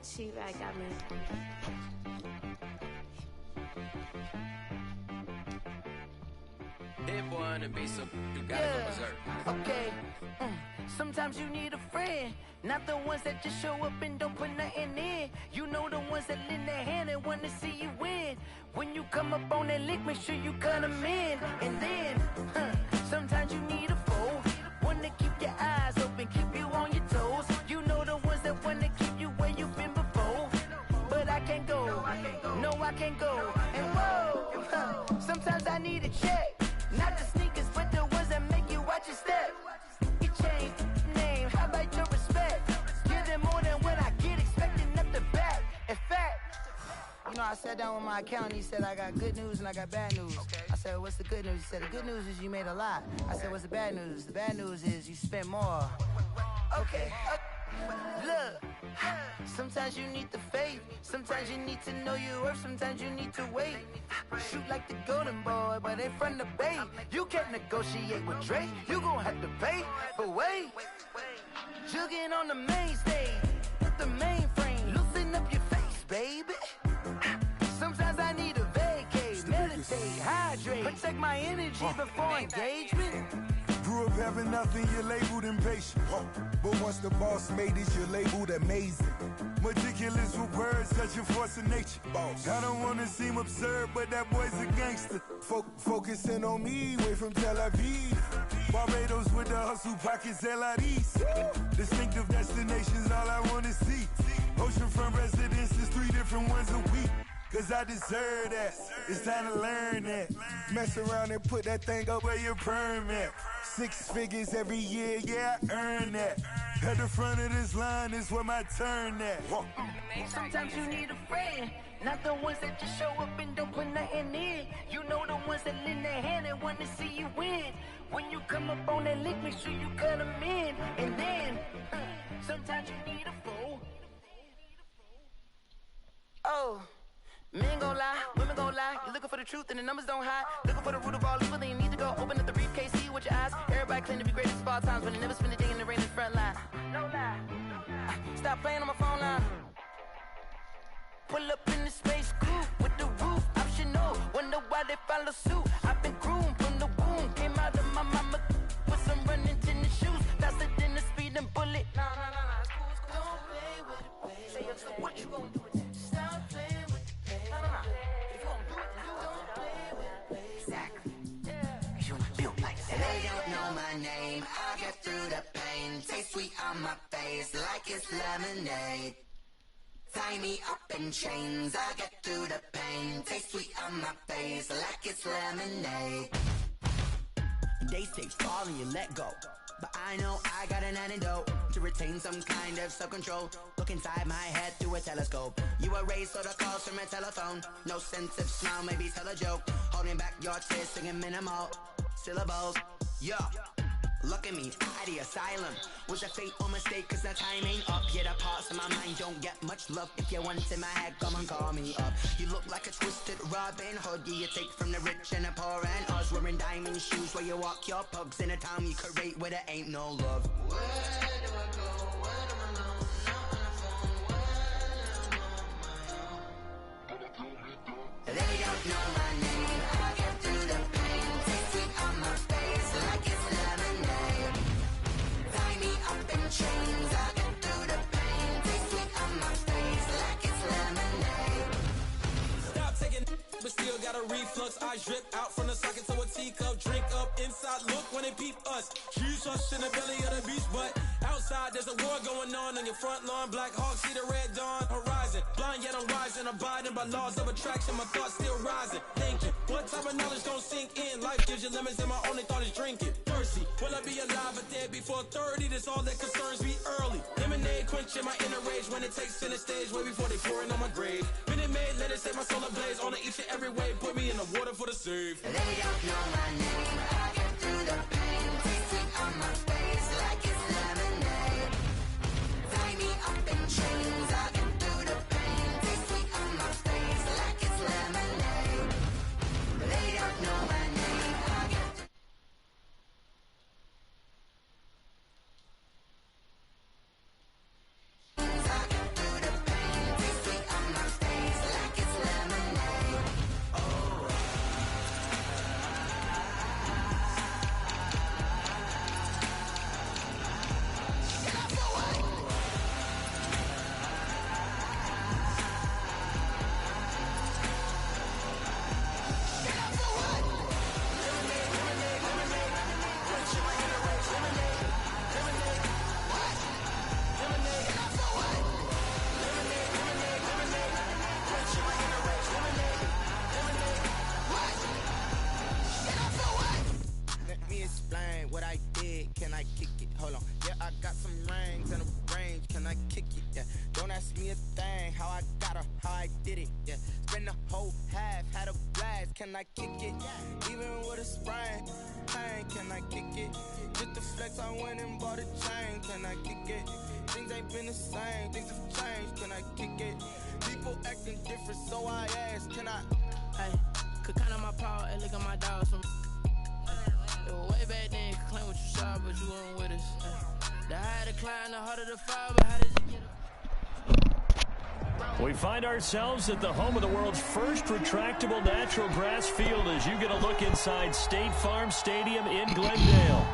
She-Rag got me. Hit boy on the beat, so you gotta go berserk. Okay. Sometimes you need a friend, not the ones that just show up and don't put nothing in. You know the ones that lend their hand and want to see you win. When you come up on that lick, make sure you cut them in. And then, sometimes you need a foe, one to keep your eyes open, keep you on your toes. You know the ones that want to keep you where you've been before. But I can't go, no I can't go. And whoa, sometimes I need a check, not the sneakers, but the ones that make you watch your step. You change name, how about your respect? Give them more than what I get, expecting nothing back. In fact, you know, I sat down with my accountant, he said I got good news and I got bad news. Okay. I said, what's the good news? He said, the good news is you made a lot. I said, what's the bad news? The bad news is you spent more. Okay. Look, sometimes you need the faith, sometimes you need to know your worth, sometimes you need to wait. Shoot like the golden boy, but in front of the bay. You can't negotiate with Drake, you gon' have to pay. But wait, jugging on the main stage, with the mainframe, loosen up your face, baby. Sometimes I need a vacate, meditate, hydrate, protect my energy before engagement. Grew up having nothing, you're labeled impatient. But once the boss made it, you're labeled amazing. Meticulous with words, such a force of nature. I don't wanna seem absurd, but that boy's a gangster. Focusing on me, way from Tel Aviv. Barbados with the hustle, pockets LIDs. Distinctive destinations, all I wanna see. Oceanfront residences, 3 different ones a week. Cause I deserve that, it's time to learn that. Mess around and put that thing up where your permit. 6 figures every year, yeah, I earn that. At the front of this line is where my turn at. Sometimes you need a friend, not the ones that just show up and don't put nothing in. You know the ones that lend their hand and want to see you win. When you come up on that lick, make sure you cut them in. And then, sometimes you need a foe. Oh. Men gon' lie, women gon' lie. You're looking for the truth and the numbers don't hide. Looking for the root of all evil, then you need to go open up the briefcase, see with your eyes. Everybody claim to be greatest of all times, but they never spend a day in the rain in the front line. No lie. Stop playing on my phone line. Pull up in the space coupe with the roof optional. Wonder why they follow suit. I've been groomed from the womb. Came out of my mama with some running tennis shoes. Faster than the speeding bullet. Nah, it's cool, it's cool. Don't play with it, baby. Say so what you gonna do with it? Stop playing with it. If you gon' do it, then don't play with it. Exactly. Yeah. You built like that. They don't know my name. I get through the pain. Taste sweet on my face like it's lemonade. Tie me up in chains. I get through the pain. Taste sweet on my face like it's lemonade. They say fall and you let go, but I know I got an antidote to retain some kind of self-control. Look inside my head through a telescope. You erase all the calls from a telephone. No sense of smile, maybe tell a joke. Holding back your tears, singing minimal syllables. Yeah, look at me, at the asylum. Was a fate or mistake, cause the time ain't up. Yeah, the parts of my mind don't get much love. If you want in my head, come and call me up. You look like a twisted Robin Hood. Yeah, you take from the rich and the poor and us. Wearing diamond shoes where you walk your pugs. In a town you create where there ain't no love. Where do I go? When I'm alone? Not on the phone. When I'm on my own. They don't know my name. I get through the pain. Taste sweet on my face like it's lemonade. Tie me up in chains. I get through the pain. Taste sweet on my face like it's lemonade. Stop taking, but still got a reflux. Eyes drip out from the socket to a teacup. Drink up inside, look when they peep us. She's us in the belly of the beast, but outside there's a war going on your front lawn. Black Hawk, see the red dawn horizon. Blind yet I'm rising, abiding by laws of attraction. My thoughts still rising, thinking what type of knowledge gon' sink in? Life gives you lemons and my only thought is drinking. Thirsty, will I be alive or dead before 30? That's all that concerns me early. Lemonade quenching my inner rage when it takes center stage way before they pour it on my grave. Minute Maid, let it set my soul ablaze on each and every way. Put me in the water for the save. They don't know my name. I get through the pain. Taste sweet on my face like it's lemonade. Tie me up in chains. I get through the pain. Taste sweet on my face like it's lemonade. They don't know my name. I get through the pain. I did, can I kick it? Hold on. Yeah, I got some rings and a range, can I kick it? Yeah, don't ask me a thing, how I got her, how I did it. Yeah, spend the whole half, had a blast, can I kick it? Even with a sprain, pain, can I kick it? Just the flex, I went and bought a chain, can I kick it? Things ain't been the same, things have changed, can I kick it? People acting different, so I ask, can I? Hey, could count on my power, and look at my dogs from. It was way back then, could claim what you saw, but you weren't with us. The higher the climb, the harder the fall, but how did you get it? We find ourselves at the home of the world's first retractable natural grass field as you get a look inside State Farm Stadium in Glendale.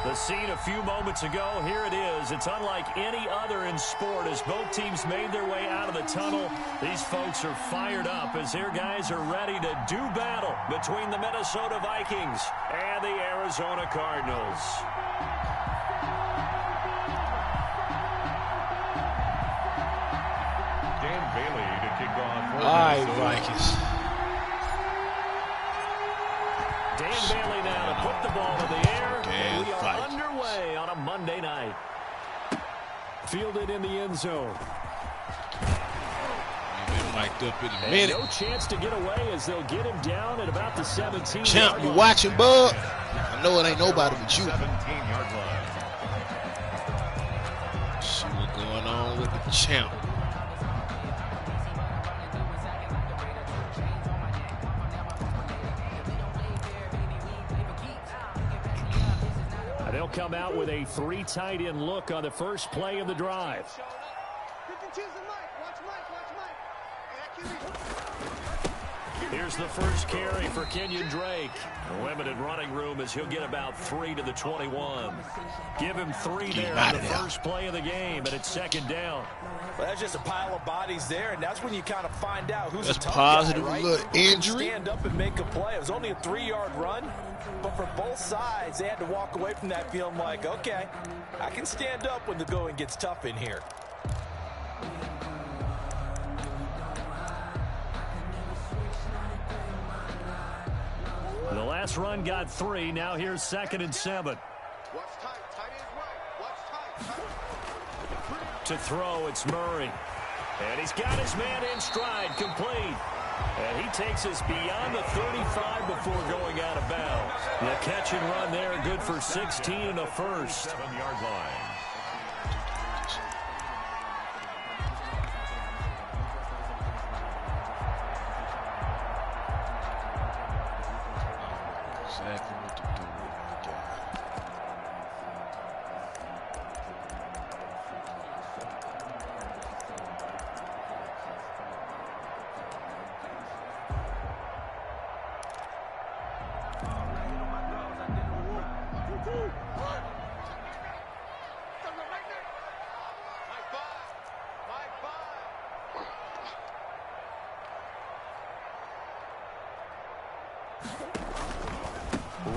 The scene a few moments ago, here it is. It's unlike any other in sport as both teams made their way out of the tunnel. These folks are fired up as their guys are ready to do battle between the Minnesota Vikings and the Arizona Cardinals. Dan Bailey to kick off. All right, Vikings. Dan Bailey now to put the ball in the air. And we are underway on a Monday night. Fielded in the end zone. Been mic'd up in a minute. No chance to get away as they'll get him down at about the 17. Champ, you watching, bud? I know it ain't nobody but you. 17-yard line. See what's going on with the champ. They'll come out with a 3 tight end look on the first play of the drive. Here's the first carry for Kenyon Drake. Limited running room as he'll get about 3 to the 21. Give him 3 there on the first play of the game, and it's second down. Well, that's just a pile of bodies there, and that's when you kind of find out who's that's a tough positive guy, right? Little injury. Stand up and make a play. It was only a 3-yard run, but for both sides, they had to walk away from that feeling like, okay, I can stand up when the going gets tough in here. The last run got 3. Now here's 2nd and 7. To throw, it's Murray. And he's got his man in stride, complete. And he takes us beyond the 35 before going out of bounds. The catch and run there, good for 16 and a first. 7-yard line. Exactly what to do with my guy.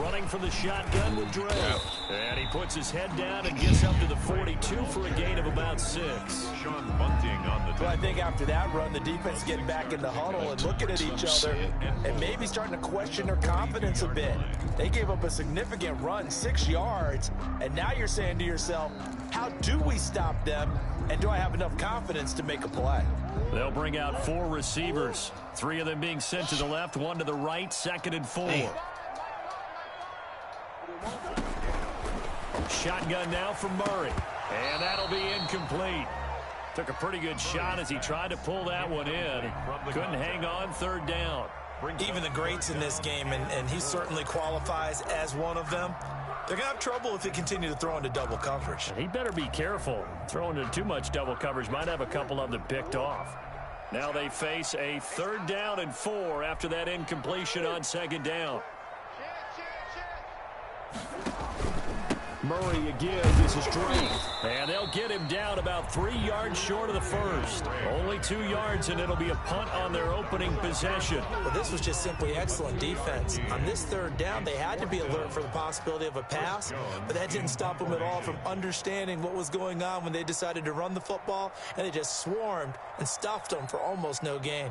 Running for the shotgun with Drake. And he puts his head down and gets up to the 42 for a gain of about 6. Sean Bunting on the. Well, I think after that run, the defense is getting back in the huddle and looking at each other and maybe starting to question their confidence a bit. They gave up a significant run, 6 yards, and now you're saying to yourself, how do we stop them, and do I have enough confidence to make a play? They'll bring out 4 receivers, 3 of them being sent to the left, 1 to the right, 2nd and 4. Damn. Shotgun now from Murray, and that'll be incomplete. Took a pretty good shot as he tried to pull that one in. Couldn't hang on, 3rd down. Even the greats in this game, and he certainly qualifies as one of them, they're going to have trouble if they continue to throw into double coverage. He better be careful. Throwing into too much double coverage might have a couple of them picked off. Now they face a 3rd down and 4 after that incompletion on 2nd down. Murray again, this is Drake. And they'll get him down about 3 yards short of the first. Only 2 yards, and it'll be a punt on their opening possession. Well, this was just simply excellent defense. On this 3rd down, they had to be alert for the possibility of a pass, but that didn't stop them at all from understanding what was going on when they decided to run the football, and they just swarmed and stuffed them for almost no gain.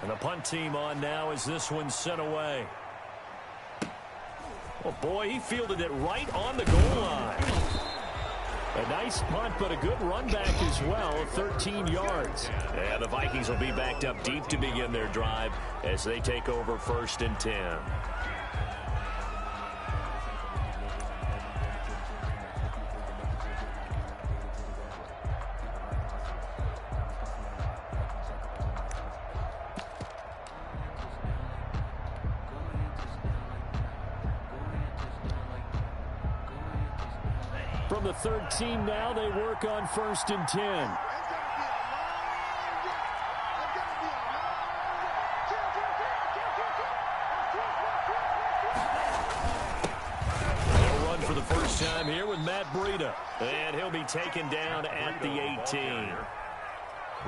And the punt team on now as this one's sent away. Oh, boy, he fielded it right on the goal line. A nice punt, but a good run back as well, 13 yards. And the Vikings will be backed up deep to begin their drive as they take over 1st and 10. From the 13 now, they work on 1st and 10. They'll run for the first time here with Matt Breida. And he'll be taken down at the 18.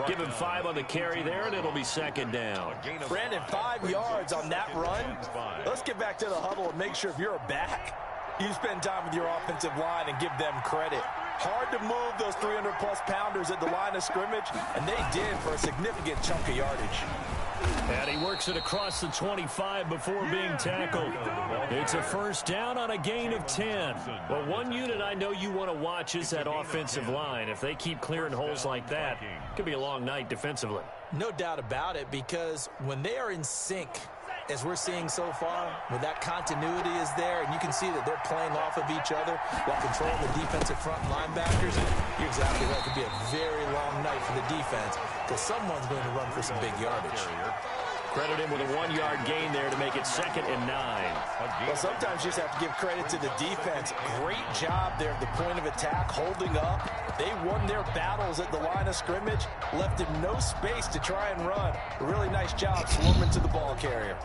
Give him 5 on the carry there, and it'll be 2nd down. Brandon, 5 yards on that run. Let's get back to the huddle and make sure if you're a back, you spend time with your offensive line and give them credit. Hard to move those 300-plus pounders at the line of scrimmage, and they did for a significant chunk of yardage. And he works it across the 25 before being tackled. It's a 1st down on a gain of 10. Well, one unit I know you want to watch is that offensive line. If they keep clearing holes like that, it could be a long night defensively. No doubt about it, because when they are in sync, as we're seeing so far, when that continuity is there, and you can see that they're playing off of each other while controlling the defensive front linebackers, you're exactly right. It could be a very long night for the defense because someone's going to run for some big yardage. Credit him with a 1-yard gain there to make it 2nd and 9. Well, sometimes you just have to give credit to the defense. Great job there at the point of attack, holding up. They won their battles at the line of scrimmage, left him no space to try and run. A really nice job swarming to the ball carrier.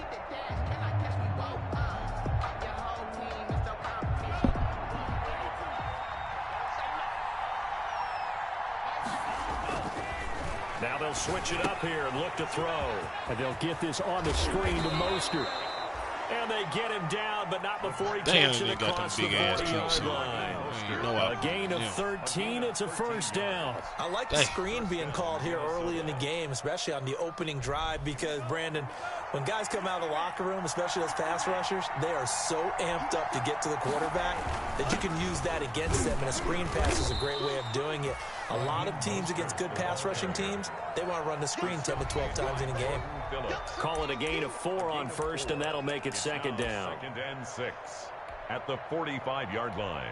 Now they'll switch it up here and look to throw. And they'll get this on the screen to Mostert. And they get him down, but not before he takes it across the 40-yard line. A gain of 13. It's a 1st down. I like the screen being called here early in the game, especially on the opening drive, because, Brandon, when guys come out of the locker room, especially those pass rushers, they are so amped up to get to the quarterback that you can use that against them, and a screen pass is a great way of doing it. A lot of teams against good pass rushing teams, they want to run the screen 10 to 12 times in a game. Call it a gain of 4 on 1st, and that'll make it 2nd down. 2nd and 6 at the 45-yard line.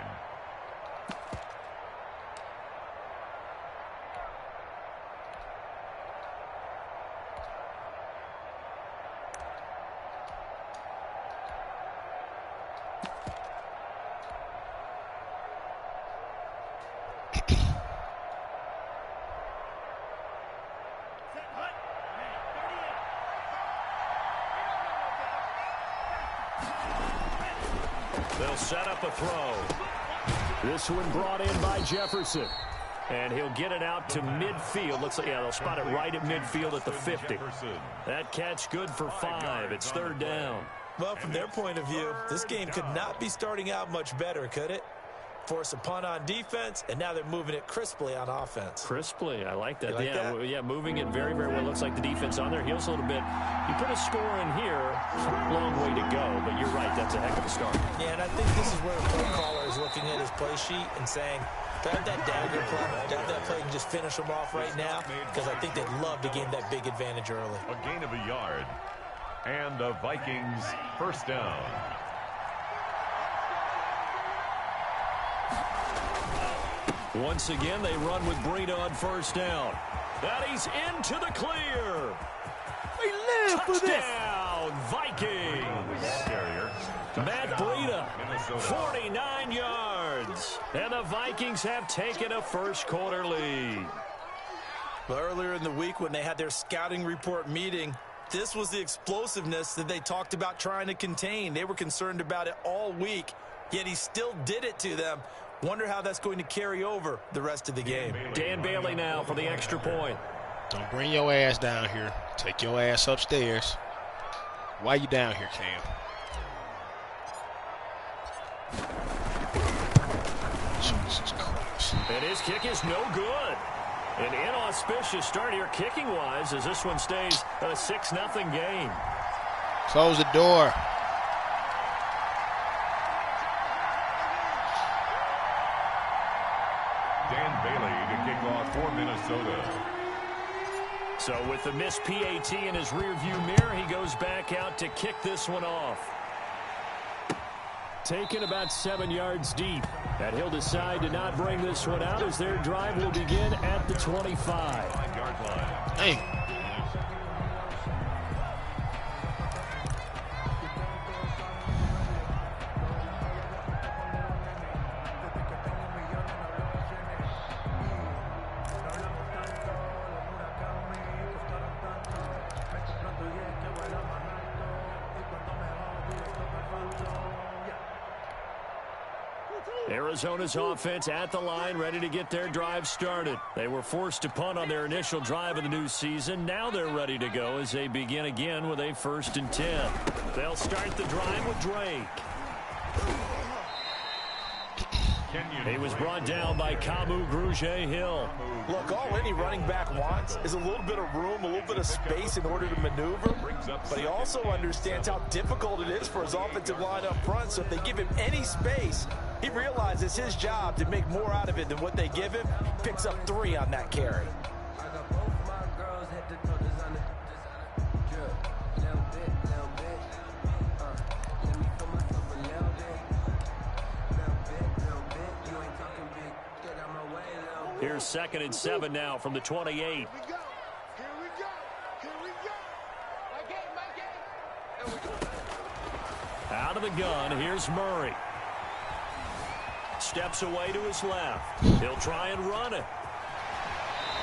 They'll set up a throw. This one brought in by Jefferson. And he'll get it out to midfield. Looks like, yeah, they'll spot it right at midfield at the 50. That catch good for 5. It's 3rd down. Well, from their point of view, this game could not be starting out much better, could it? Force a punt on defense, and now they're moving it crisply on offense. Crisply, I like that. Like that? Yeah, moving it very, very well. Looks like the defense on their heels a little bit. You put a score in here, long way to go, but you're right, that's a heck of a start. Yeah, and I think this is where the play caller is looking at his play sheet and saying, grab that dagger play, grab that play and just finish them off right now, because I think they'd love to gain that big advantage early. A gain of a yard, and the Vikings 1st down. Once again, they run with Breida on 1st down. That he's into the clear. We live for this. Touchdown, Vikings. Matt Breida, 49 yards. And the Vikings have taken a 1st quarter lead. Well, earlier in the week when they had their scouting report meeting, this was the explosiveness that they talked about trying to contain. They were concerned about it all week, yet he still did it to them. Wonder how that's going to carry over the rest of the game. Dan Bailey now for the extra point. Don't bring your ass down here. Take your ass upstairs. Why you down here, Cam? Jesus Christ. And his kick is no good. An inauspicious start here kicking-wise as this one stays a 6-0 game. Close the door. kickoff for Minnesota. So with the missed PAT in his rearview mirror, he goes back out to kick this one off. Taken about 7 yards deep. And he'll decide to not bring this one out as their drive will begin at the 25. 5-yard line. Hey. Arizona's offense at the line, ready to get their drive started. They were forced to punt on their initial drive of the new season. Now they're ready to go as they begin again with a 1st and 10. They'll start the drive with Drake. He was brought down by Kamu Grugier-Hill. Look, all any running back wants is a little bit of room, a little bit of space in order to maneuver. But he also understands how difficult it is for his offensive line up front. So if they give him any space, he realizes his job to make more out of it than what they give him. Picks up 3 on that carry. Here's 2nd and 7 now from the 28. Out of the gun, here's Murray. Steps away to his left. He'll try and run it.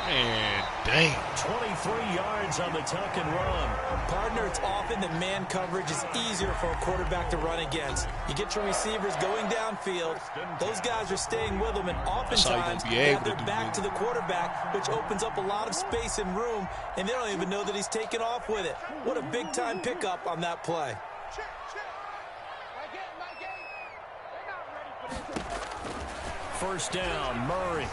Man, dang. 23 yards on the tuck and run. Partner, it's often that man coverage is easier for a quarterback to run against. You get your receivers going downfield. Those guys are staying with them, and oftentimes they have their back to the quarterback, which opens up a lot of space and room, and they don't even know that he's taken off with it. What a big-time pickup on that play. First down, Murray.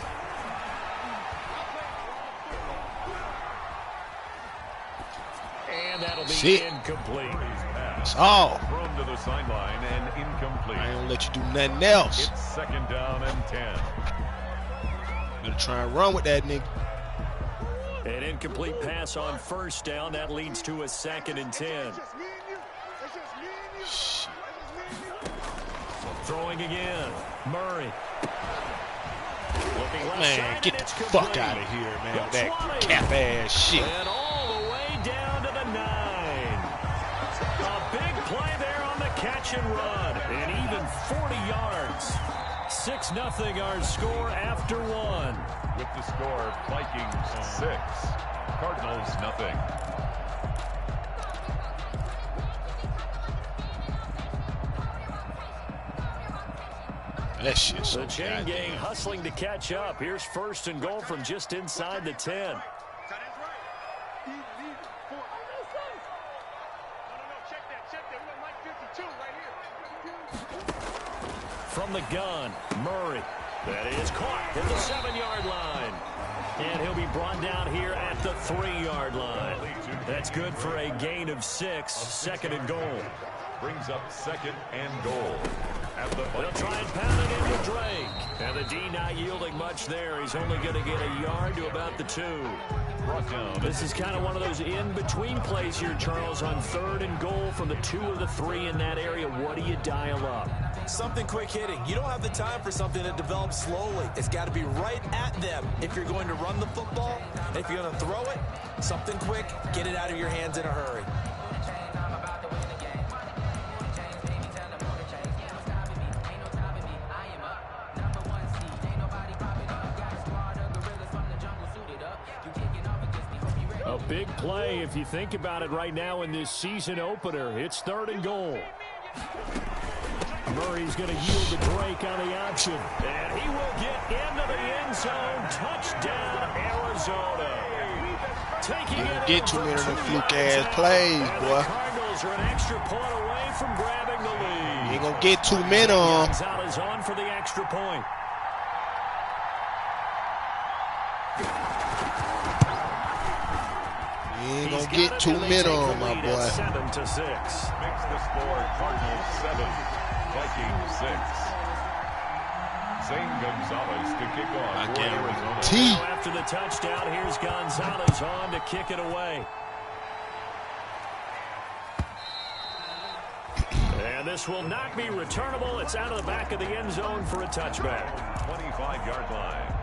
And that'll be incomplete. That's all. Thrown to the sideline and incomplete. I ain't gonna let you do nothing else. It's 2nd down and 10. Gonna try and run with that nigga. An incomplete pass on 1st down. That leads to a 2nd and 10. Throwing again. Murray. Looking left Man, side, get the fuck out of here, man. That cap-ass shit. And all the way down to the 9. A big play there on the catch and run. And even 40 yards. 6-0 our score after 1. With the score, Vikings 6, Cardinals nothing. That shit's so The chain gang hustling to catch up. Here's 1st and goal from just inside the 10. From the gun, Murray. That is caught at the 7-yard line. And he'll be brought down here at the 3-yard line. That's good for a gain of 6, 2nd and goal. Brings up 2nd and goal. They'll try and pound it into Drake. And the D not yielding much there. He's only going to get a yard to about the 2. Brought down. This is kind of one of those in-between plays here, Charles, on 3rd and goal from the 2 or the 3 in that area. What do you dial up? Something quick hitting. You don't have the time for something that develops slowly. It's got to be right at them if you're going to run the football. If you're going to throw it, something quick, get it out of your hands in a hurry. A big play if you think about it right now in this season opener. It's 3rd and goal. Murray's going to yield to Drake on the option. And he will get into the end zone. Touchdown, Arizona. Taking it get too many of them fluke-ass plays, boy. The Cardinals are an extra point away from grabbing the lead. You ain't going to get too many of them. Gonzalez on for the extra point. You ain't going to get too many of them, my boy. 7-6. Makes the score Cardinals 7, Vikings 6. Zane Gonzalez to kick off. I guarantee. After the touchdown, here's Gonzalez on to kick it away. And this will not be returnable. It's out of the back of the end zone for a touchback. 25-yard line.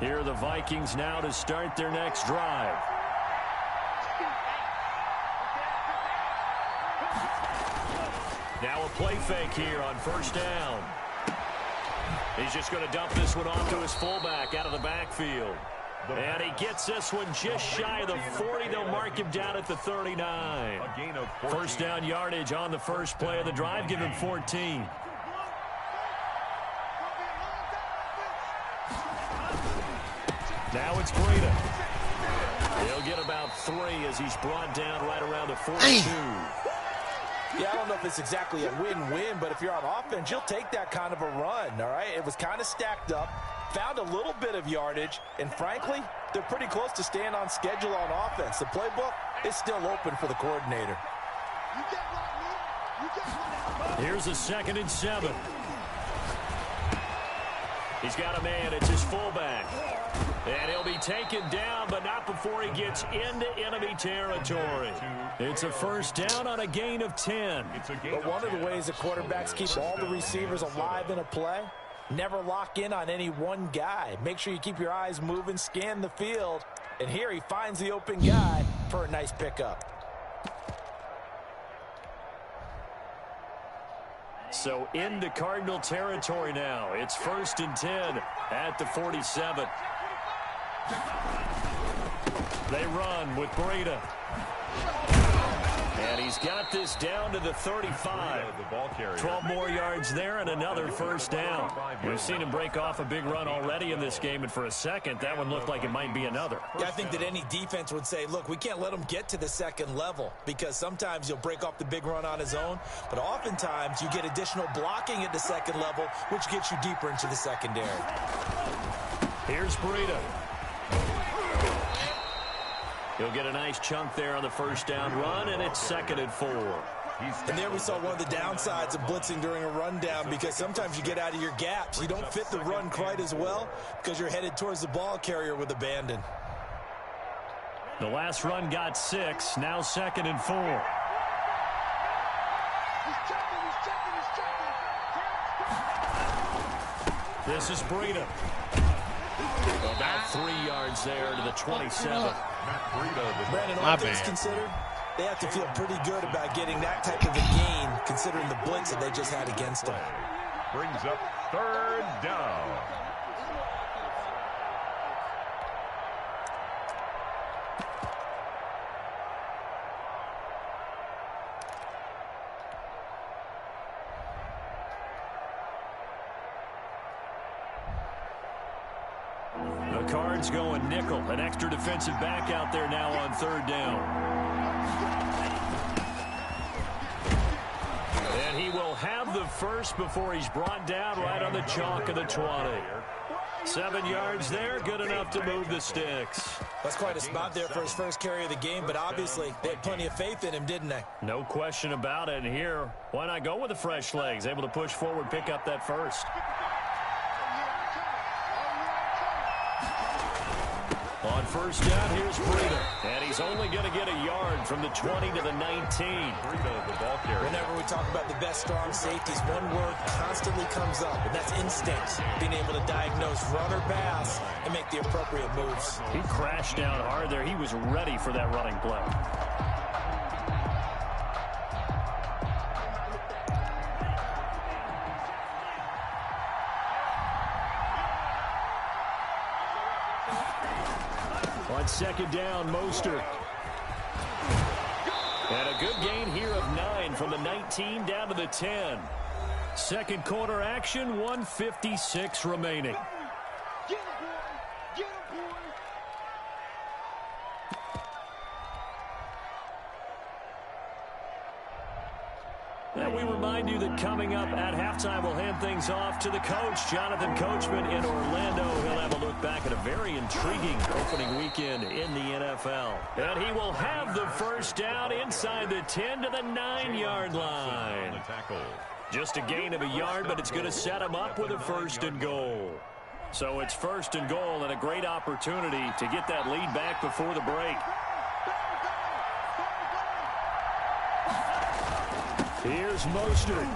Here are the Vikings now to start their next drive. Now a play fake here on first down. He's just going to dump this one off to his fullback out of the backfield. And he gets this one just shy of the 40. They'll mark him down at the 39. First down yardage on the first play of the drive. Give him 14. Now it's Breida. He'll get about 3 as he's brought down right around the 42. Yeah, I don't know if it's exactly a win-win, but if you're on offense, you'll take that kind of a run, all right? It was kind of stacked up, found a little bit of yardage, and frankly, they're pretty close to staying on schedule on offense. The playbook is still open for the coordinator. Here's a 2nd and 7. He's got a man. It's his fullback. And he'll be taken down, but not before he gets into enemy territory. It's a first down on a gain of 10. But one of the ways the quarterbacks keep all the receivers alive in a play, never lock in on any one guy. Make sure you keep your eyes moving, scan the field. And here he finds the open guy for a nice pickup. So into Cardinal territory now. It's 1st and 10 at the 47. They run with Breida. And he's got this down to the 35. 12 more yards there and another first down. We've seen him break off a big run already in this game, and for a second, that one looked like it might be another. Yeah, I think that any defense would say, look, we can't let him get to the second level, because sometimes he'll break off the big run on his own, but oftentimes you get additional blocking at the second level, which gets you deeper into the secondary. Here's Breida. He'll get a nice chunk there on the first down run, and it's 2nd and 4. And there we saw one of the downsides of blitzing during a rundown, because sometimes you get out of your gaps. You don't fit the run quite as well because you're headed towards the ball carrier with abandon. The last run got 6, now 2nd and 4. This is Breida. About 3 yards there to the 27. Brandon, all things considered, they have to feel pretty good about getting that type of a gain, considering the blitz that they just had against them. Brings up 3rd down. Cards going nickel. An extra defensive back out there now on 3rd down. And he will have the first before he's brought down right on the chalk of the 20. 7 yards there, good enough to move the sticks. That's quite a spot there for his first carry of the game, but obviously they had plenty of faith in him, didn't they? No question about it. And here, why not go with the fresh legs? Able to push forward, pick up that first. On first down, here's Breida. And he's only going to get a yard from the 20 to the 19. Whenever we talk about the best strong safeties, one word constantly comes up, and that's instinct. Being able to diagnose run or pass and make the appropriate moves. He crashed down hard there. He was ready for that running play. On 2nd down, Mostert. And a good gain here of 9 from the 19 down to the 10. Second quarter action, 1:56 remaining. And we remind you that coming up at halftime, we'll hand things off to the coach, Jonathan Coachman in Orlando. He'll have a look back at a very intriguing opening weekend in the NFL. NFL. And he will have the first down inside the 10 to the 9-yard line. Just a gain of a yard, but it's going to set him up with a 1st and goal. So it's 1st and goal and a great opportunity to get that lead back before the break. Here's Mostert.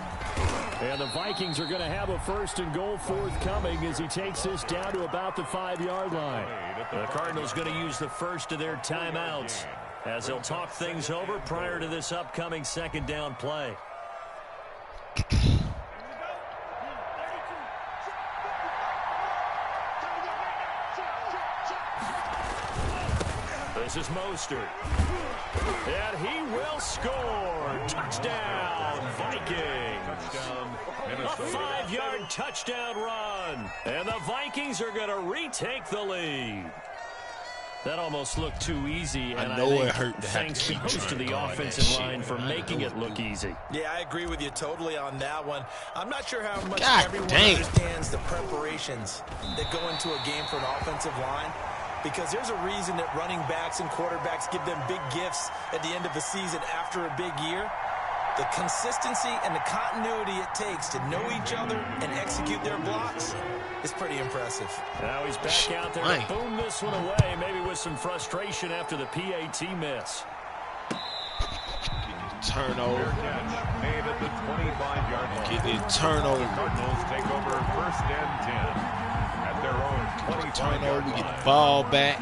And the Vikings are going to have a 1st and goal forthcoming as he takes this down to about the 5-yard line. The Cardinals going to use the first of their timeouts as they'll talk things over prior to this upcoming 2nd down play. This is Mostert. And he will score. Touchdown, Vikings. A 5-yard touchdown run. And the Vikings are going to retake the lead. That almost looked too easy. And I know it hurt. Thanks goes to the offensive line for making it look easy. Yeah, I agree with you totally on that one. I'm not sure how much everyone understands the preparations that go into a game for an offensive line. Because there's a reason that running backs and quarterbacks give them big gifts at the end of the season after a big year. The consistency and the continuity it takes to know each other and execute their blocks is pretty impressive. Now he's back out there to boom this one away, maybe with some frustration after the PAT miss. Turnover. Made at the 25-yard line. Get the turnover. The Cardinals take over 1st and 10 at their own 25-yard line. We get the ball back.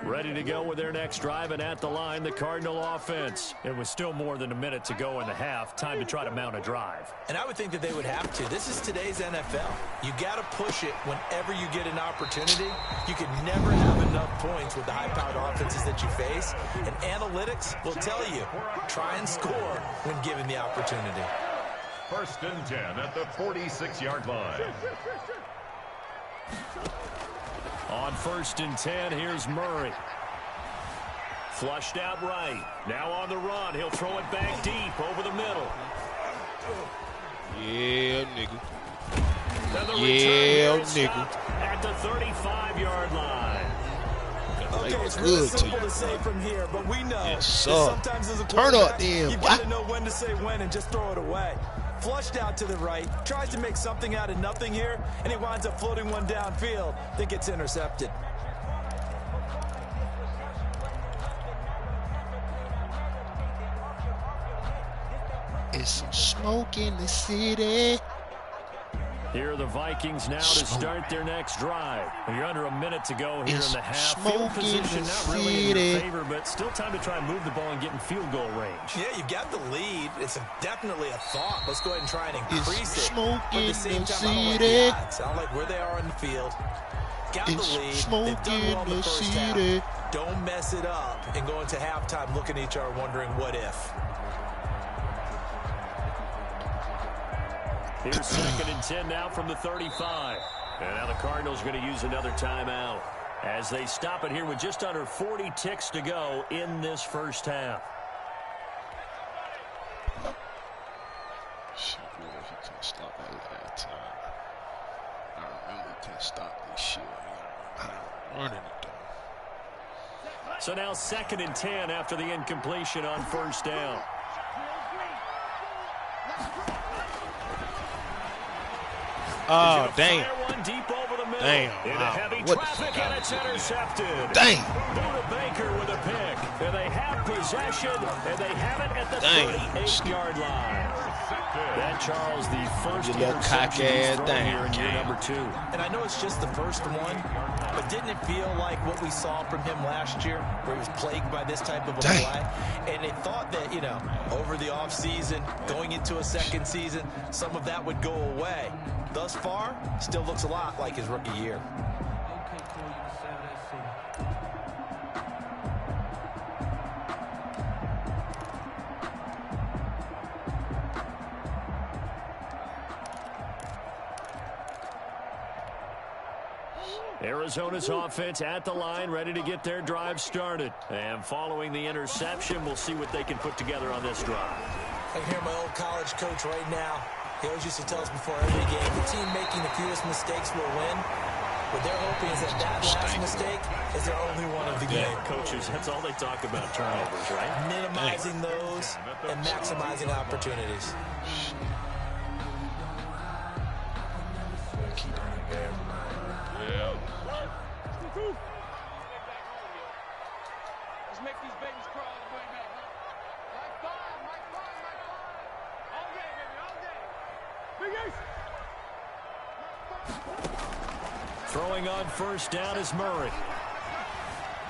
Ready to go with their next drive, and at the line, the Cardinal offense. It was still more than a minute to go in the half. Time to try to mount a drive. And I would think that they would have to. This is today's NFL. You got to push it whenever you get an opportunity. You can never have enough points with the high-powered offenses that you face. And analytics will tell you, try and score when given the opportunity. 1st and 10 at the 46-yard line. On 1st and 10, here's Murray. Flushed out right. Now on the run. He'll throw it back deep over the middle. Yeah, nigga. Yeah, nigga. At the 35-yard line. Okay, it's really simple to say from here, but we know that sometimes as a quarterback, you've got to know when to say when and just throw it away. Flushed out to the right, tries to make something out of nothing here, and he winds up floating one downfield that gets intercepted. It's some smoke in the city. Here are the Vikings now to start their next drive. You're under a minute to go here in the half. Field position not really in your favor, but still time to try and move the ball and get in field goal range. Yeah, you've got the lead. It's definitely a thought. Let's go ahead and try and increase it. But at the same time, I don't like the odds. I don't like where they are on the field. Got the lead. They've done well in the first half. Don't mess it up and go into halftime looking at each other wondering what if. Here's 2nd and 10 now from the 35. And now the Cardinals are going to use another timeout as they stop it here with just under 40 ticks to go in this first half. Shit, man, if you can't stop that last time. I remember you can't stop this shit. I'm running it though. So now 2nd and 10 after the incompletion on 1st down. Oh, damn. Deep over the middle. Damn. Into heavy traffic, and it's intercepted. Damn. Buda Baker with a pick. And they have possession, and they have it at the 38-yard line. That, Charles, the first interception he's thrown here in year number 2. And I know it's just the first one, but didn't it feel like what we saw from him last year, where he was plagued by this type of a play? And they thought that, you know, over the offseason, going into a second season, some of that would go away. Thus far, still looks a lot like his rookie year. Arizona's offense at the line, ready to get their drive started. And following the interception, we'll see what they can put together on this drive. I can hear my old college coach right now. He always used to tell us before every game, the team making the fewest mistakes will win. What they're hoping is that last mistake is their only one of the game. Coaches, that's all they talk about, turnovers, right? Minimizing those and maximizing opportunities. Yeah. Let's make these babies crawl all the way back. Mike five. All day, baby, all day. Big Ace. Throwing on first down is Murray.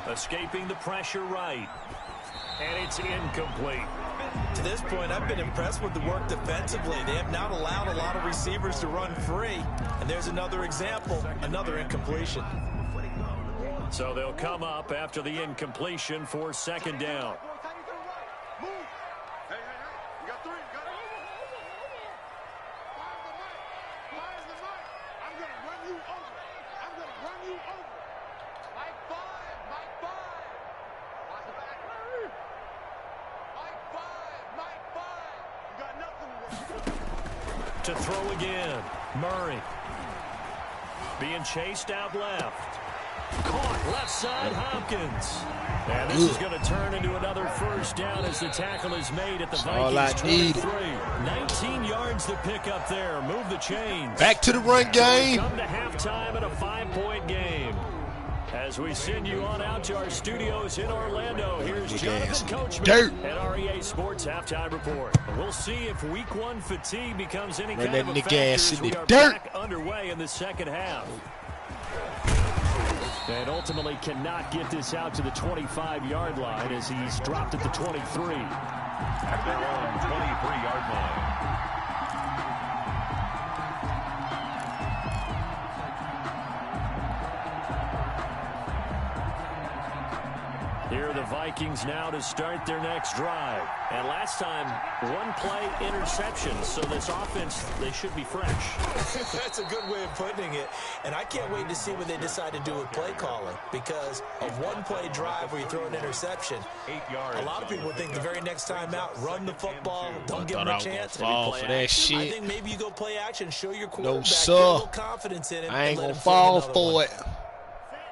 Escaping the pressure right. And it's incomplete. To this point, I've been impressed with the work defensively. They have not allowed a lot of receivers to run free. And there's another example, another incompletion. So they'll come up after the incompletion for second down. To throw again, Murray. Being chased out left. Caught left side, Hopkins. And this is going to turn into another first down as the tackle is made at the Vikings 23. 19 yards to pick up there. Move the chains. Back to the run game. Come to halftime at a 5-point game. As we send you on out to our studios in Orlando, here's Jonathan Coachman at REA Sports Halftime Report. We'll see if Week 1 fatigue becomes any kind of a factor as we are back underway in the second half. And ultimately cannot get this out to the 25-yard line as he's dropped at the 23. At their own 23-yard line. Here are the Vikings now to start their next drive. And last time, one-play interception. So this offense, they should be fresh. That's a good way of putting it. And I can't wait to see what they decide to do with play calling. Because a one-play drive where you throw an interception, 8 yards. a lot of people think the very next time out, run the football, don't give them a chance. Fall for that shit. I think maybe you go play action, show your quarterback, no, sir. get a little confidence in it. I ain't going to fall for it.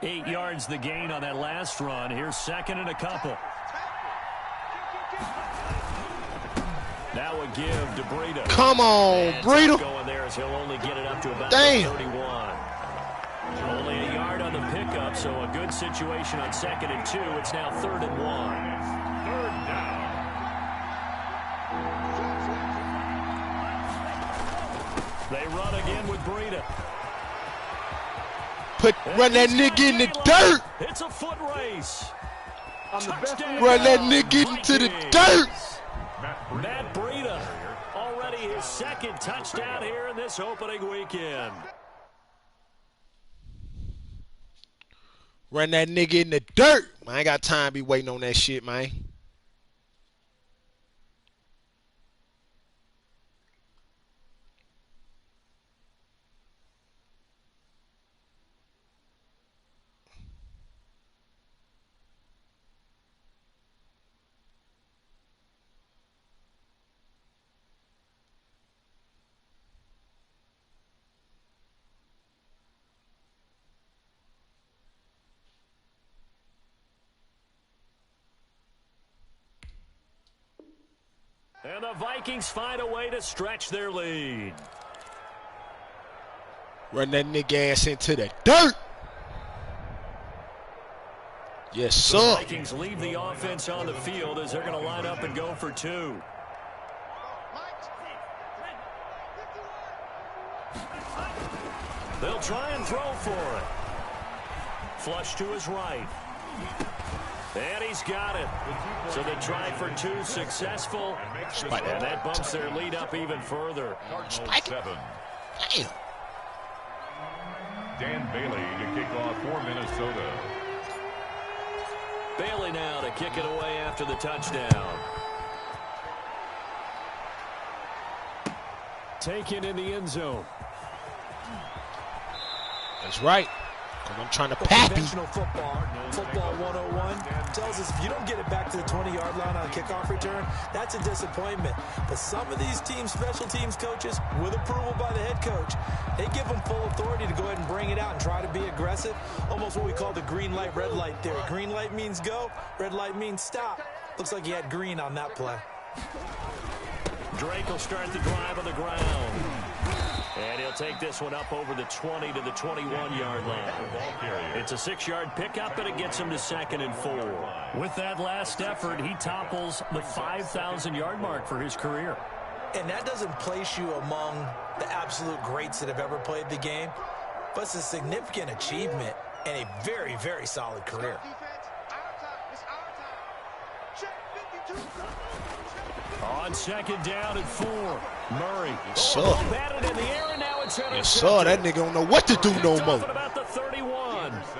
8 yards the gain on that last run. Here's second and a couple. Now a give to Breida. Come on, Breida. Going there as he'll only get it up to about 31. Only a yard on the pickup, so a good situation on 2nd and 2. It's now 3rd and 1. 3rd down. They run again with Breida. Run that nigga in the dirt. It's a foot race. Run that nigga into the dirt. Matt Breida, already his 2nd touchdown here in this opening weekend. Run that nigga in the dirt. I ain't got time to be waiting on that shit, man. And the Vikings find a way to stretch their lead. Run that nigga ass into the dirt. Yes, sir. The Vikings leave the offense on the field as they're going to line up and go for 2. They'll try and throw for it. Flush to his right. And he's got it. So they try for 2 successful. And that bumps their lead up even further. Cardinals 7. Damn. Dan Bailey to kick off for Minnesota. Bailey now to kick it away after the touchdown. Taken in the end zone. That's right. Because I'm trying to pappy. Conventional football 101 tells us if you don't get it back to the 20-yard line on a kickoff return, that's a disappointment. But some of these teams, special teams coaches, with approval by the head coach, they give them full authority to go ahead and bring it out and try to be aggressive. Almost what we call the green light, red light theory. Green light means go, red light means stop. Looks like he had green on that play. Drake will start the drive on the ground. And he'll take this one up over the 20 to the 21-yard line. It's a 6-yard pickup, and it gets him to 2nd and 4. With that last effort, he topples the 5,000-yard mark for his career. And that doesn't place you among the absolute greats that have ever played the game, but it's a significant achievement and a very, very solid career. On 2nd down and 4, Murray. Yes, sir. Yes, sir. That nigga don't know what to do no more.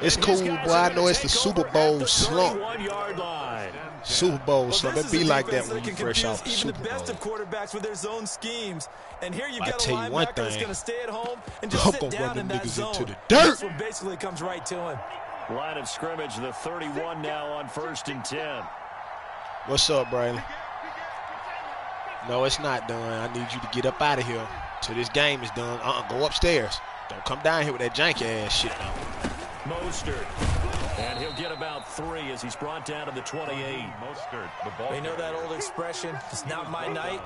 It's cool, boy. I know it's the Super Bowl slump. Super Bowl slump. It be like that when you fresh off the Super Bowl. The best of quarterbacks with their zone schemes. And here you've I got a tell you one linebacker that's thing. going to stay at home and just I'm sit gonna down run in them that niggas zone. into the dirt. This one basically comes right to him. Line of scrimmage, the 31 now on 1st and 10. What's up, Braylon? No, it's not done. I need you to get up out of here till this game is done. Go upstairs. Don't come down here with that janky ass shit now. Mostert. And he'll get about 3 as he's brought down to the 28. Mostert, the ball. You know that old expression, it's not my night.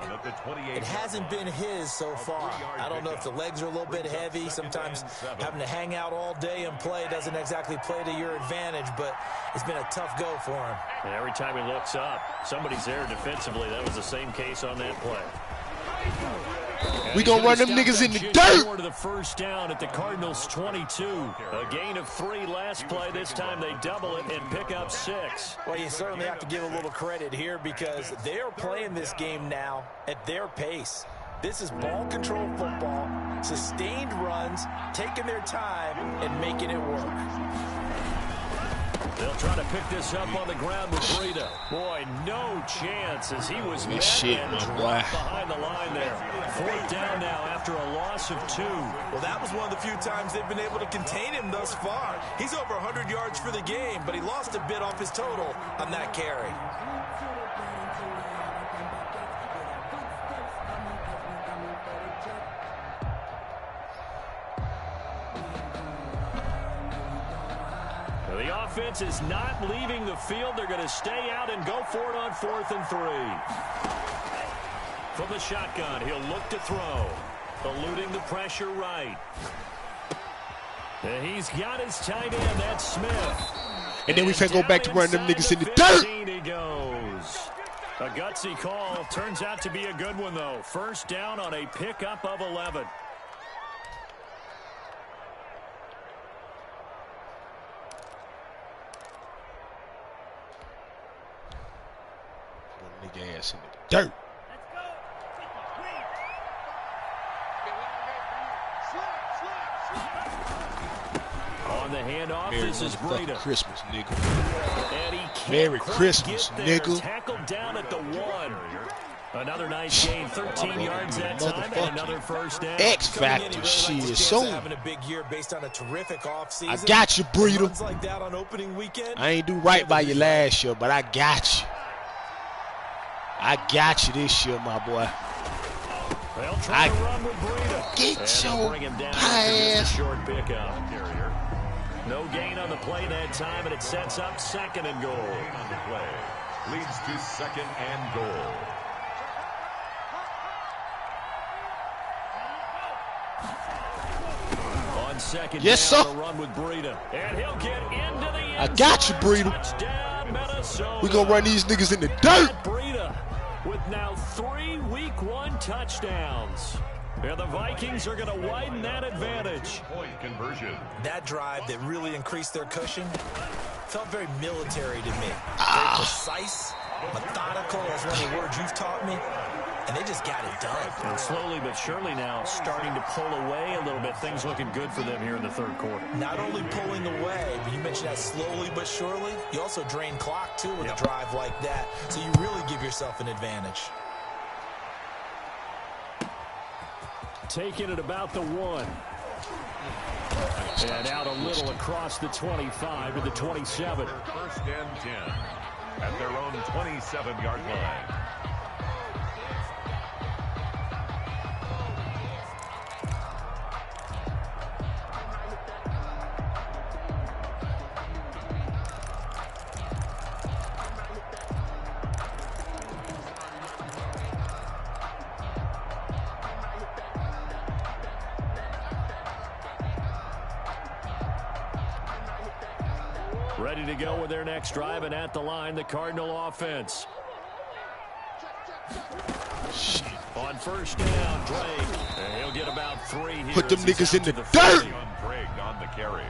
It hasn't been his so far. I don't know if the legs are a little bit heavy. Sometimes having to hang out all day and play doesn't exactly play to your advantage, but it's been a tough go for him. And every time he looks up, somebody's there defensively. That was the same case on that play. We gonna run them niggas in the dirt. To the 1st down at the Cardinals 22. A gain of 3 last play. This time they double it and pick up 6. Well, you certainly have to give a little credit here because they are playing this game now at their pace. This is ball control football, sustained runs, taking their time and making it work. They'll try to pick this up on the ground with Breida. Boy, no chance as he was met and dropped behind the line there. 4th down now after a loss of 2. Well, that was one of the few times they've been able to contain him thus far. He's over 100 yards for the game, but he lost a bit off his total on that carry. The offense is not leaving the field. They're going to stay out and go for it on 4th and 3. From the shotgun, he'll look to throw. Eluding the pressure right. And he's got his tight end, that's Smith. And then we finna go back to running them niggas in the dirt. He goes. A gutsy call. Turns out to be a good one, though. 1st down on a pickup of 11. Nigga ass in the dirt. On the handoff, Merry this is Breida. Christmas, nigga. And he can't Merry quite Christmas, get there. nigga. Tackled down at the 1. Another nice gain, 13 yards that time, and another 1st down. X Factor shit soon. Having a big year based on a terrific offseason. I got you, Breida. Runs like that on opening weekend. I ain't do right by you last year, but I got you. I got you this year, my boy. They'll try to run with Breida. Get and your bring him down ass. a short pickup. No gain on the play that time, and it sets up 2nd and goal. On the play leads to 2nd and goal. On 2nd yes, down, sir. a run with Breida. And he'll get into the end I got you, Breida. Touchdown, Minnesota. We gonna run these niggas in the dirt. Breida with now 3 Week 1 touchdowns. And the Vikings are going to widen that advantage. Point conversion. That drive that really increased their cushion felt very military to me. Very precise, methodical, is one of the words you've taught me. And they just got it done. And slowly but surely now starting to pull away a little bit. Things looking good for them here in the 3rd quarter. Not only pulling away, but you mentioned that slowly but surely. You also drain clock, too, with a drive like that. So you really give yourself an advantage. Taking it about the 1. And out a little across the 25 to the 27. First and 10 at their own 27-yard line. Ready to go with their next drive, and at the line, the Cardinal offense. Shit. On first down, Drake. And he'll get about 3 here. Put them niggas in the dirt. Drake on the carry.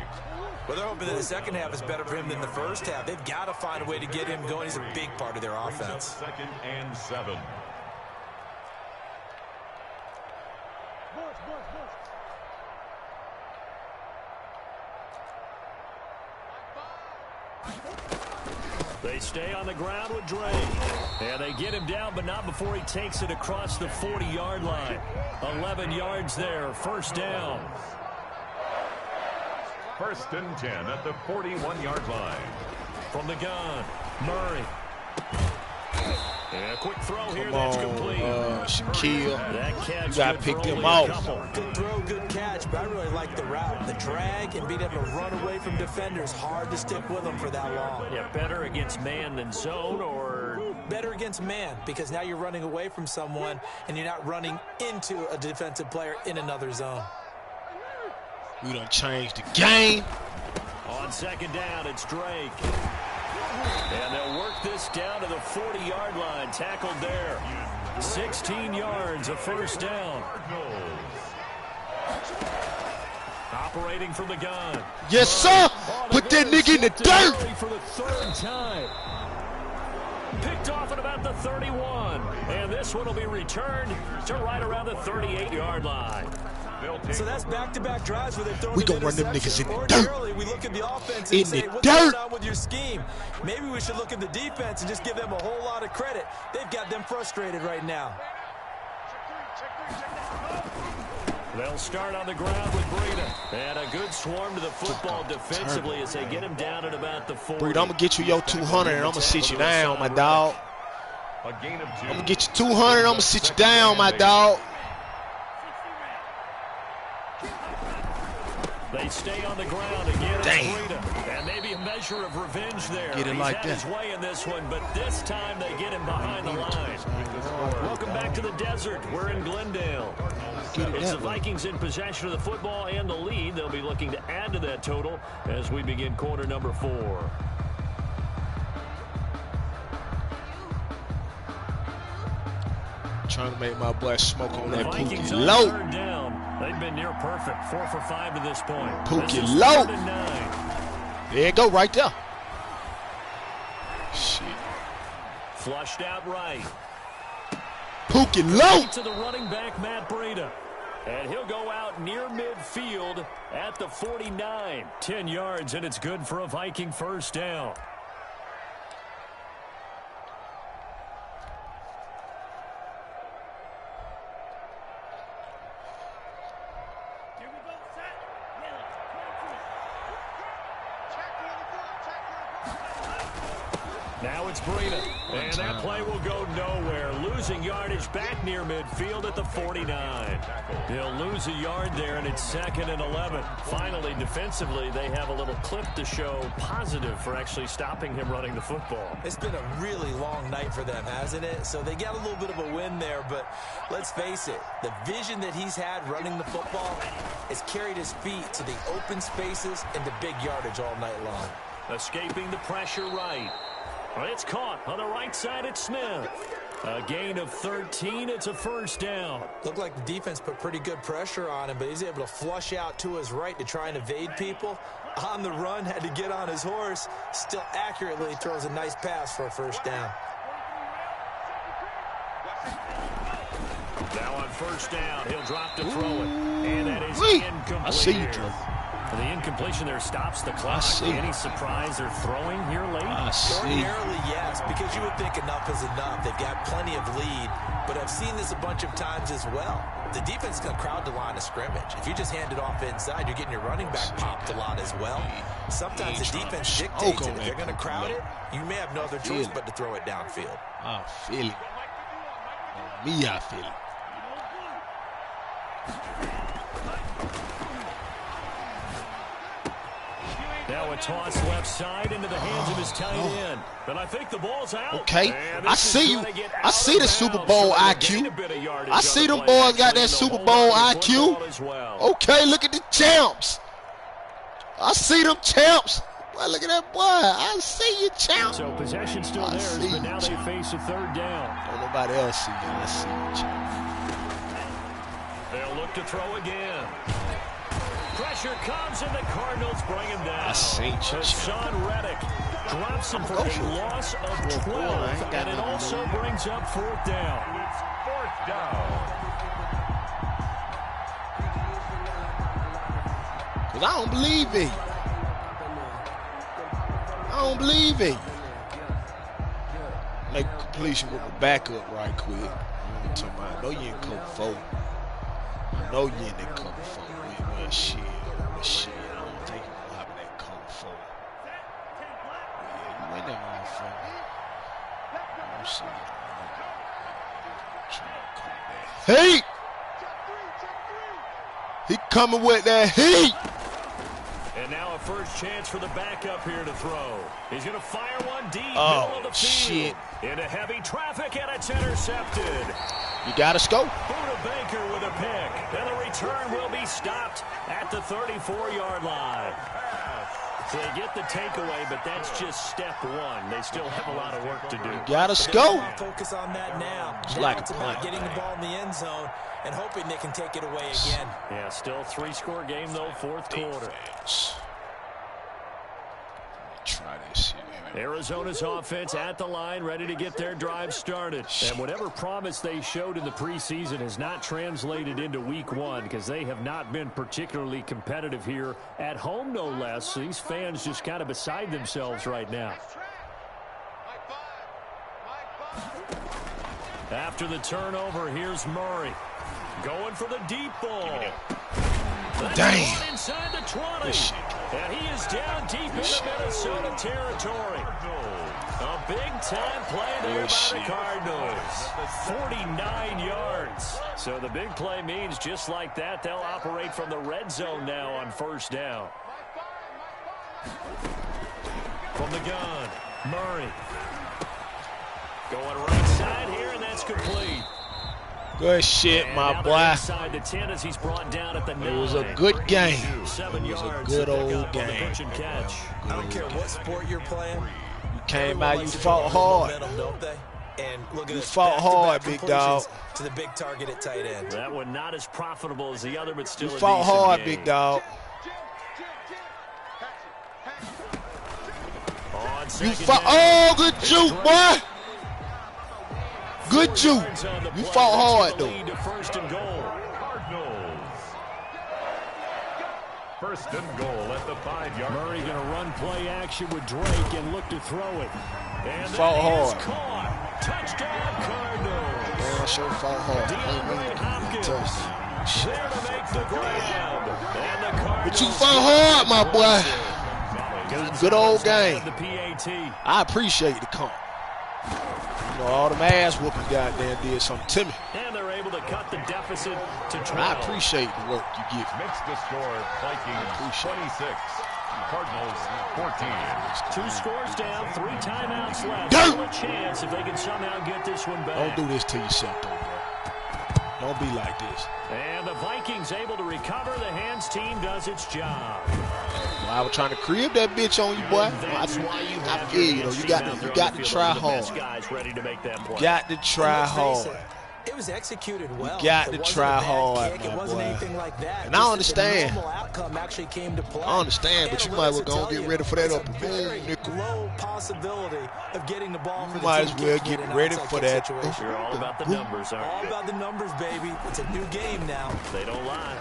Well, they're hoping that the second half is better for him than the first half. They've got to find a way to get him going. He's a big part of their offense. Second and 7. They stay on the ground with Drake. And they get him down, but not before he takes it across the 40-yard line. 11 yards there, first down. First and 10 at the 41-yard line. From the gun, Murray. And a quick throw here, Come that's on, complete. Shaquille. That catch, You got to pick them out. Good throw, good catch, but I really like the route. The drag and being able to run away from defenders. Hard to stick with them for that long. Yeah, better against man than zone, or better against man, because now you're running away from someone and you're not running into a defensive player in another zone. We done changed the game. on second down, it's Drake. And they'll work this down to the 40-yard line. Tackled there. 16 yards, a first down. Operating from the gun. Yes, sir. Put that nigga in the dirt. For the third time. Picked off at about the 31. And this one will be returned to right around the 38-yard line. So that's back-to-back drives where they've thrown we gonna run them niggas in the dirt. Ordinarily, we look at the offense and say, what's going on with your scheme? Maybe we should look at the defense and just give them a whole lot of credit. They've got them frustrated right now. They'll start on the ground with Breida. And a good swarm to the football defensively as they get him down at about the 40. Breida, I'm going to get you your 200 and I'm going to sit you down, my dog. A gain of 2. I'm going to get you 200 and I'm going to sit you down, my dog. They stay on the ground again. Breida. And maybe a measure of revenge there. Get it like that. He's had his way in this one, but this time they get him behind the line. Welcome back to the desert. We're in Glendale. It's the Vikings in possession of the football and the lead. They'll be looking to add to that total as we begin quarter number 4. Trying to make my boy smoke on that Vikings Pookie low. They've been near perfect. 4 for 5 to this point. Pookie low. There you go, right there. Shit. Flushed out right. Pookie low. To the running back, Matt Breida. And he'll go out near midfield at the 49. 10 yards, and it's good for a Viking first down. Now it's Breida, and that play will go nowhere. Losing yardage back near midfield at the 49. He'll lose a yard there, and it's 2nd and 11. Finally, defensively, they have a little clip to show positive for actually stopping him running the football. It's been a really long night for them, hasn't it? So they got a little bit of a win there, but let's face it, the vision that he's had running the football has carried his feet to the open spaces and the big yardage all night long. Escaping the pressure right. It's caught on the right side at Smith. A gain of 13. It's a first down. Looked like the defense put pretty good pressure on him, but he's able to flush out to his right to try and evade people. On the run, had to get on his horse. Still accurately throws a nice pass for a first down. Now on first down, he'll drop to throw it. And that is incomplete. I see you, here. The incompletion there stops the clock. Any surprise they're throwing here late? Ordinarily, yes, because you would think enough is enough. They've got plenty of lead, but I've seen this a bunch of times as well. The defense is going to crowd the line of scrimmage. If you just hand it off inside, you're getting your running back popped a lot as well. Sometimes the defense dictates it. If they're going to crowd it, you may have no other choice but to throw it downfield. I feel it. Me, I feel it. Now a toss left side into the hands of his tight end. But I think the ball's out. Okay, I see you. I see the Super Bowl IQ. I see them boys got that Super Bowl IQ. Okay, look at the champs. I see them champs. Boy, look at that boy. I see you, champ. So possession still theirs, but now they face a third down. Don't nobody else see you. I see you, champ. They'll look to throw again. Pressure comes and the Cardinals bring him down. I see you, Sean Reddick drops him for a loss of 12, and it also brings up fourth down. It's fourth down. Because I don't believe it. I don't believe it. Make a completion with the backup right quick. You know what I'm talking about? I know you in cover 4. I know you in that cover 4. Well, shit. I don't think you're going to have that cover 4. Yeah, you in that motherfucker. I'm seeing. Heat! He coming with that heat! And now a first chance for the backup here to throw. He's going to fire one deep, middle of the field. Into heavy traffic, and it's intercepted. You got to scope. Buda Baker with a pick. And the return will be stopped at the 34-yard line. So they get the takeaway, but that's just step one. They still have a lot of work to do. You got to scope. Focus on that now. It's now like it's a about punt. getting the ball in the end zone and hoping they can take it away again. Yeah, still 3-score game, though, fourth quarter. Try this shit. Arizona's offense at the line, ready to get their drive started. And whatever promise they showed in the preseason has not translated into week one because they have not been particularly competitive here at home, no less. So these fans just kind of beside themselves right now. After the turnover, here's Murray. Going for the deep ball. Damn. Inside the 20. And he is down deep into Minnesota territory. A big-time play there by the Cardinals. 49 yards. So the big play means just like that, they'll operate from the red zone now on first down. From the gun, Murray. Going right side here, and that's complete. Good shit, and my boy. The 10 as he's brought down at the 9. It was a good game. 7 it was yards a good old game. Pitch and catch. I don't care what sport you're playing. You came out, you fought hard. And look at you fought hard, big dog. To the big target at tight end. That one not as profitable as the other, but still you fought hard, game. big dog. You fought. Oh, good juke, boy. Good juke. You fought hard, though. First and goal. Cardinals. First and goal at the 5-yard. Murray going to run play action with Drake and look to throw it. And fought hard. Caught. Touchdown, Cardinals. Man, I sure fought hard. DeAndre Hopkins there to make the grab. And the Cardinals. But you fought hard, my boy. It was a good old game. I appreciate the comp. You know, all them ass whooping goddamn did something to me. And they're able to cut the deficit to 12. I appreciate the work you give. Makes the score Vikings 26, Cardinals 14. 2 scores down, 3 timeouts left. Still a chance if they can somehow get this one back. Don't do this to yourself, though, bro. Don't be like this. And the Vikings able to recover. The hands team does its job. Well, I was trying to crib that bitch on you, boy. That's why you I feel you, though. You got to try hard. Guys ready to make that play. Got to try hard. It was executed well. You got to try hard, kick. It wasn't anything like that. And I understand. The outcome actually came to play. I understand, but you might as well go and get ready for that upper boom, nickel. Low possibility of getting the ball. You might as well get ready for that. You're all about the numbers, aren't you? All about the numbers, baby. It's a new game now. They don't lie.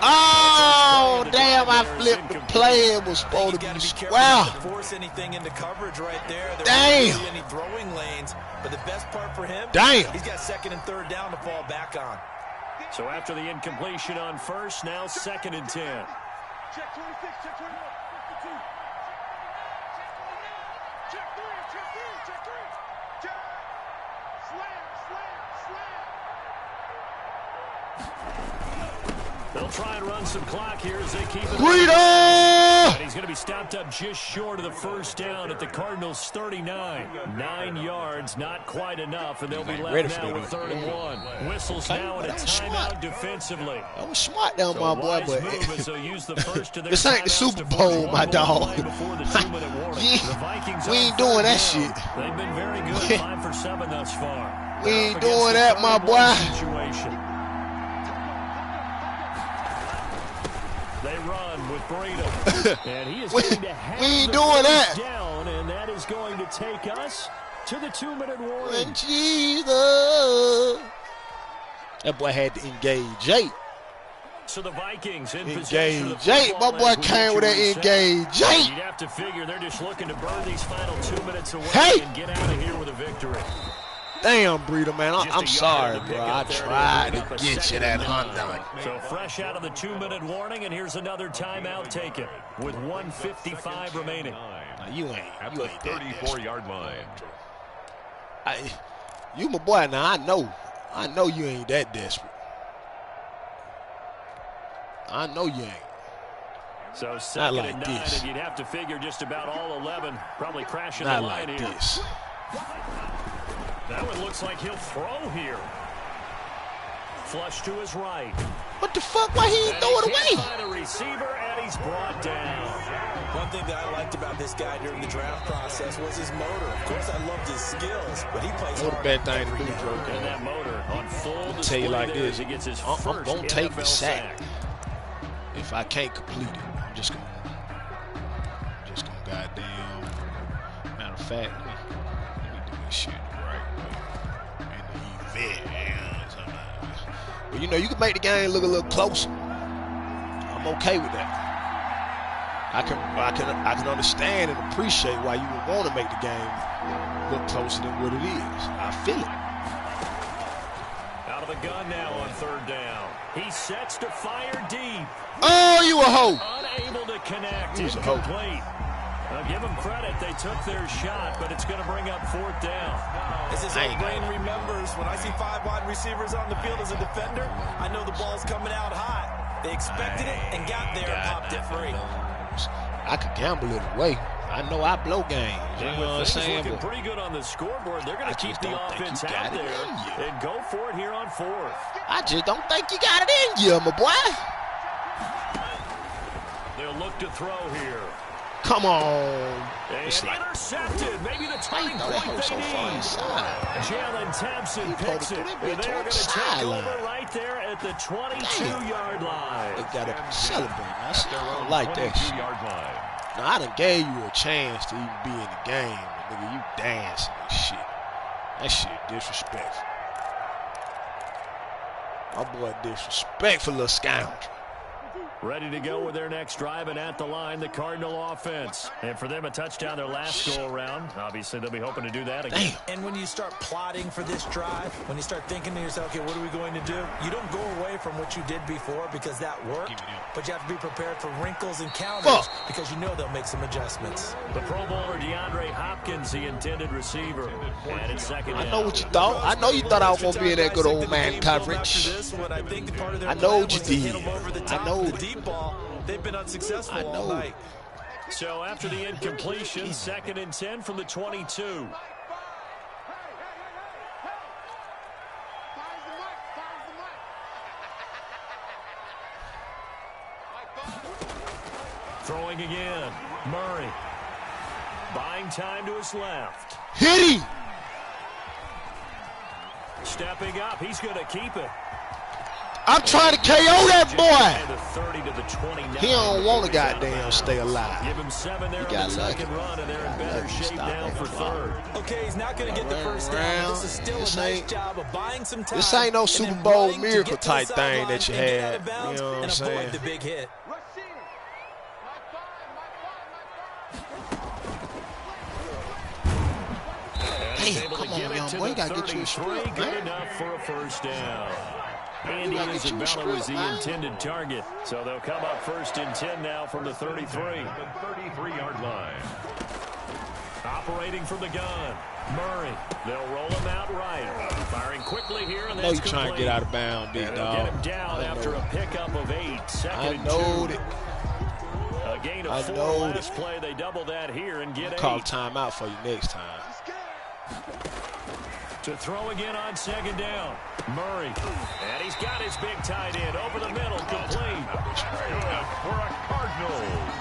Oh, damn, I flipped the play. It was supposed to be. Wow. Force anything into coverage right there. Damn. Really any throwing lanes, but the best part for him, damn, he's got second and third down to fall back on. So after the incompletion on first, now 2nd and 10. Check 26, check 21, 52. Check 3, check 3, check 3. Check. Slam, slam, slam. They'll try and run some clock here as they keep it. Rita! And he's going to be stopped up just short of the first down at the Cardinals' 39. 9 yards, not quite enough, and they'll be left now with 3rd and 1. Whistles now and a timeout defensively. That was smart down, my boy, but use the first of their this ain't the Super Bowl, my dog. We ain't doing that shit. They've been very good, 5 for 7 thus far. We ain't doing that, my boy. They run with Breda, and he is going to have we ain't doing that. Down, and that is going to take us to the 2-minute warning. Jesus. That boy had to engage 8. So the Vikings in engage 8. My boy came with that engage 8. You'd have to figure they're just looking to burn these final 2 minutes away and get out of here with a victory. Damn, Breeder, man. I'm sorry, bro. I tried to get you that Honda. So fresh out of the 2-minute warning, and here's another timeout taken with 1:55 remaining. You ain't at the 34-yard line. You my boy now. I know you ain't that desperate. I know you ain't. So 2nd like and 9, and you'd have to figure just about all 11 probably crashing the line like here. This. That one looks like he'll throw here. Flush to his right. What the fuck? Why he ain't throw it away? Find a receiver, and he's brought down. One thing that I liked about this guy during the draft process was his motor. Of course, I loved his skills, but he plays hard. What a bad thing to do, Joe. And that motor on full display. Tell you like this, he gets his I'm gonna take the sack. sack. If I can't complete it, I'm just gonna goddamn. Matter of fact, let me do this shit the right way. And the event, well, you know, you can make the game look a little closer. I'm okay with that. I can understand and appreciate why you would want to make the game look closer than what it is. I feel it. Out of the gun now on 3rd down. He sets to fire deep. Oh, you a hoe. Unable to connect. He was a hoe. Incomplete. Now give them credit. They took their shot, but it's going to bring up 4th down. This is how brain remembers. When I see 5 wide receivers on the field as a defender, I know the ball's coming out hot. They expected it and got there and popped it free. I could gamble it away. I know I blow games. You know what I'm saying? Looking pretty good on the scoreboard. They're going to keep the offense out there and go for it here on 4th. I just don't think you got it in you, my boy. They'll look to throw here. Come on. It's like intercepted. Maybe the turning point they so far inside. Jalen Thompson picks it. And they're going to take over right there at the 22-yard line. They got to celebrate. I don't like that shit. Now, I done gave you a chance to even be in the game, but nigga, you dancing and shit. That shit disrespectful. My boy disrespectful little scoundrel. Ready to go with their next drive, and at the line, the Cardinal offense. And for them, a touchdown their last go-around. Obviously, they'll be hoping to do that again. Damn. And when you start plotting for this drive, when you start thinking to yourself, okay, what are we going to do? You don't go away from what you did before because that worked, but you have to be prepared for wrinkles and counters because you know they'll make some adjustments. The Pro Bowler DeAndre Hopkins, the intended receiver. And it's 2nd down. I know what you thought. I know you thought I was going to be in that good old man coverage. I know what you did. I know it. Ball. They've been unsuccessful all night. So after the incompletion, 2nd and 10 from the 22. Throwing again. Murray. Buying time to his left. Hit him. Stepping up. He's going to keep it. I'm trying to KO that boy. The 30 to the 29. He don't want to goddamn stay alive. Give him 7 there He got on the lucky. second run, and they're in better shape now for third. Okay, he's not going to get the first down, but this is still a nice job of buying some time. This ain't no Super Bowl miracle type thing that you had. You know what I'm saying? Avoid the big hit. Damn, come on, young boy. You got to get you a strip, Good man. enough for a first down. Andy Isabella was the intended target, so they'll come up first and 10 now from the 33. The 33-yard line. Operating from the gun, Murray. They'll roll him out right. Firing quickly here, and I know that's you're trying to get out of bounds, big and dog. they'll get him down after a pickup of 8. Second and 2. A gain of 4 last play. They double that here and get 8. Call timeout for you next time. To throw again on second down. Murray. And he's got his big tight end over the middle. Complete. Good for a Cardinals.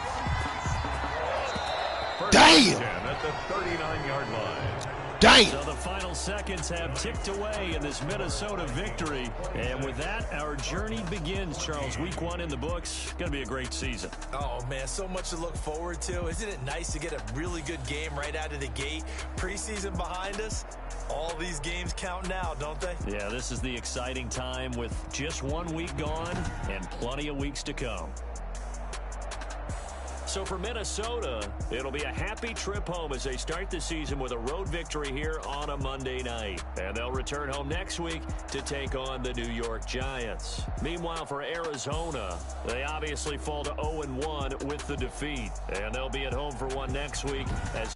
Damn. At the 39-yard line. Damn. So the final seconds have ticked away in this Minnesota victory. And with that, our journey begins, Charles. Week 1 in the books. Going to be a great season. Oh, man, so much to look forward to. Isn't it nice to get a really good game right out of the gate? Preseason behind us. All these games count now, don't they? Yeah, this is the exciting time with just 1 week gone and plenty of weeks to come. So for Minnesota, it'll be a happy trip home as they start the season with a road victory here on a Monday night. And they'll return home next week to take on the New York Giants. Meanwhile, for Arizona, they obviously fall to 0-1 with the defeat. And they'll be at home for one next week as